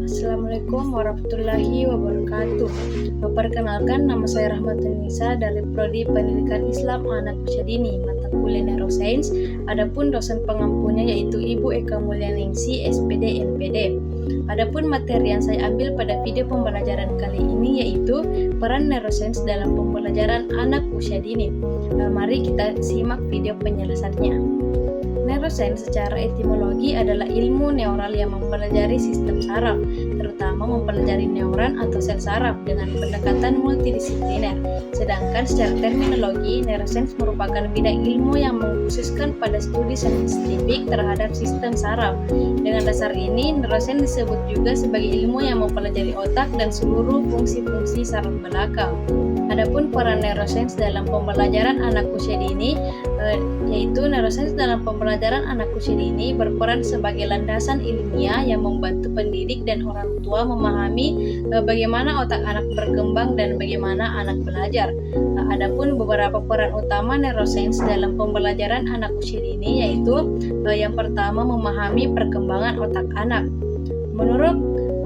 Assalamualaikum warahmatullahi wabarakatuh. Perkenalkan, nama saya Rahmatun Nisa dari Prodi Pendidikan Islam Anak Usia Dini, mata kuliah Neurosains. Adapun dosen pengampunya yaitu Ibu Eka Mulyaningsi, SPD NPD. Adapun materi yang saya ambil pada video pembelajaran kali ini yaitu peran Neurosains dalam pembelajaran anak usia dini. Mari kita simak video penjelasannya. Neuroscience secara etimologi adalah ilmu neural yang mempelajari sistem saraf, terutama mempelajari neuron atau sel saraf dengan pendekatan multidisipliner. Sedangkan secara terminologi, neuroscience merupakan bidang ilmu yang mengkhususkan pada studi saintifik terhadap sistem saraf. Dengan dasar ini, neuroscience disebut juga sebagai ilmu yang mempelajari otak dan seluruh fungsi-fungsi saraf belakang. Adapun peran neuroscience dalam pembelajaran anak usia dini yaitu neuroscience dalam pembelajaran anak usia dini berperan sebagai landasan ilmiah yang membantu pendidik dan orang tua memahami bagaimana otak anak berkembang dan bagaimana anak belajar. Adapun beberapa peran utama neuroscience dalam pembelajaran anak usia dini yaitu yang pertama, memahami perkembangan otak anak.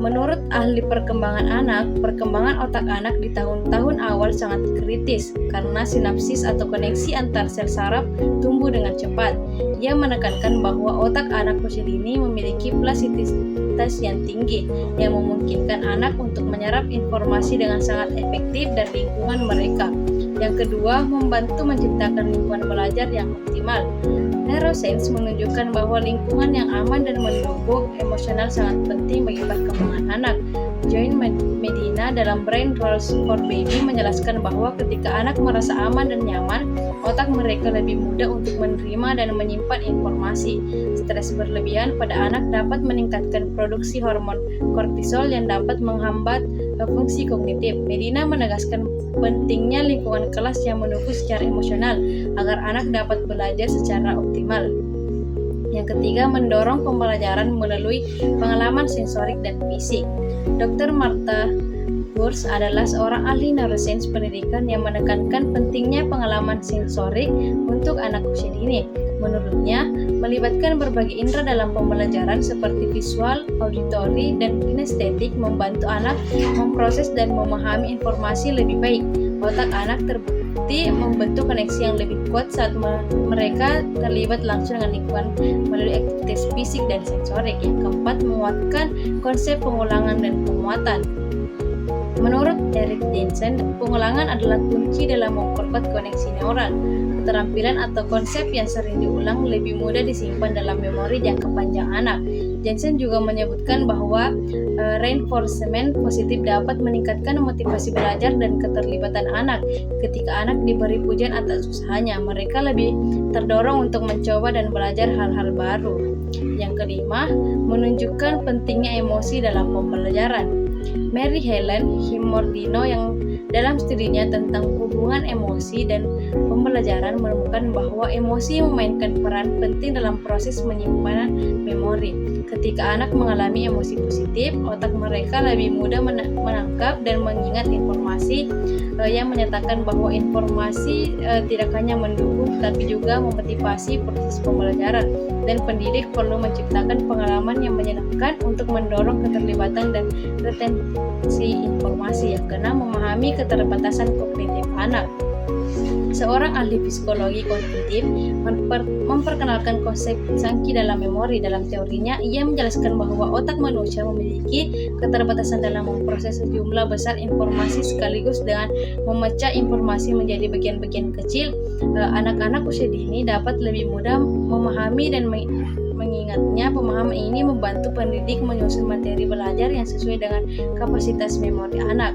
Menurut ahli perkembangan otak anak di tahun-tahun awal sangat kritis karena sinapsis atau koneksi antar sel saraf tumbuh dengan cepat. Ia menekankan bahwa otak anak usia dini memiliki plastisitas yang tinggi yang memungkinkan anak untuk menyerap informasi dengan sangat efektif dari lingkungan mereka. Yang kedua, membantu menciptakan lingkungan belajar yang optimal. Neuroscience menunjukkan bahwa lingkungan yang aman dan mendukung emosional sangat penting bagi perkembangan anak. Joan Medina dalam Brain Rules for Baby menjelaskan bahwa ketika anak merasa aman dan nyaman, otak mereka lebih mudah untuk menerima dan menyimpan informasi. Stres berlebihan pada anak dapat meningkatkan produksi hormon kortisol yang dapat menghambat fungsi kognitif. Medina menegaskan pentingnya lingkungan kelas yang mendukung secara emosional agar anak dapat belajar secara optimal. Yang ketiga, mendorong pembelajaran melalui pengalaman sensorik dan fisik. Dr. Martha Hurst adalah seorang ahli neuroscience pendidikan yang menekankan pentingnya pengalaman sensorik untuk anak usia dini. Menurutnya, melibatkan berbagai indera dalam pembelajaran seperti visual, auditori, dan kinestetik membantu anak memproses dan memahami informasi lebih baik. Otak anak terbukti membentuk koneksi yang lebih kuat saat mereka terlibat langsung dengan lingkungan melalui aktivitas fisik dan sensorik. Yang keempat, menguatkan konsep pengulangan dan penguatan. Menurut Eric Jensen, pengulangan adalah kunci dalam memperkuat koneksi neural. Keterampilan atau konsep yang sering diulang lebih mudah disimpan dalam memori jangka panjang anak. Jensen juga menyebutkan bahwa reinforcement positif dapat meningkatkan motivasi belajar dan keterlibatan anak. Ketika anak diberi pujian atas usahanya, mereka lebih terdorong untuk mencoba dan belajar hal-hal baru. Yang kelima, menunjukkan pentingnya emosi dalam pembelajaran. Mary Helen Himordino yang dalam studinya tentang hubungan emosi dan pembelajaran menemukan bahwa emosi memainkan peran penting dalam proses penyimpanan memori. Ketika anak mengalami emosi positif, otak mereka lebih mudah menangkap dan mengingat informasi yang menyatakan bahwa informasi tidak hanya mendukung tapi juga memotivasi proses pembelajaran. Dan pendidik perlu menciptakan pengalaman yang menyenangkan untuk mendorong keterlibatan dan retensi informasi. Yang keenam, memahami keterbatasan kognitif anak. Seorang ahli psikologi kognitif memperkenalkan konsep Sankey dalam memori. Dalam teorinya, ia menjelaskan bahwa otak manusia memiliki keterbatasan dalam memproses sejumlah besar informasi sekaligus. Dengan memecah informasi menjadi bagian-bagian kecil, anak-anak usia dini dapat lebih mudah memahami dan mengingatnya. Pemahaman ini membantu pendidik menyusun materi belajar yang sesuai dengan kapasitas memori anak.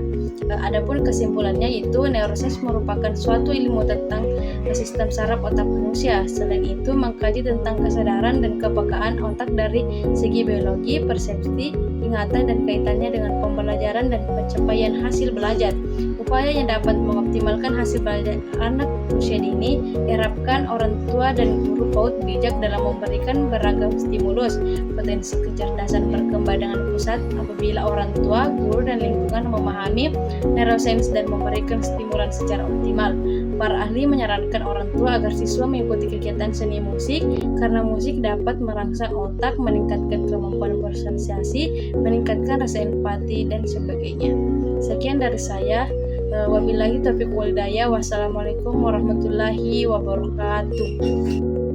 Adapun kesimpulannya itu neuroscience merupakan suatu ilmu tentang sistem saraf otak manusia. Selain itu, mengkaji tentang kesadaran dan kepekaan otak dari segi biologi, persepsi, ingatan, dan kaitannya dengan pembelajaran dan pencapaian hasil belajar. Upaya yang dapat mengoptimalkan hasil belajar anak usia dini diharapkan orang tua dan guru PAUD bijak dalam memberikan beragam stimulus. Potensi kecerdasan berkembang dengan pesat apabila orang tua, guru, dan lingkungan memahami neuroscience dan memberikan stimulan secara optimal. Para ahli menyarankan orang tua agar siswa mengikuti kegiatan seni musik karena musik dapat merangsang otak, meningkatkan kemampuan bersosialisasi, meningkatkan rasa empati, dan sebagainya. Sekian dari saya. Wabillahi taufiq wal hidayah. Wassalamualaikum warahmatullahi wabarakatuh.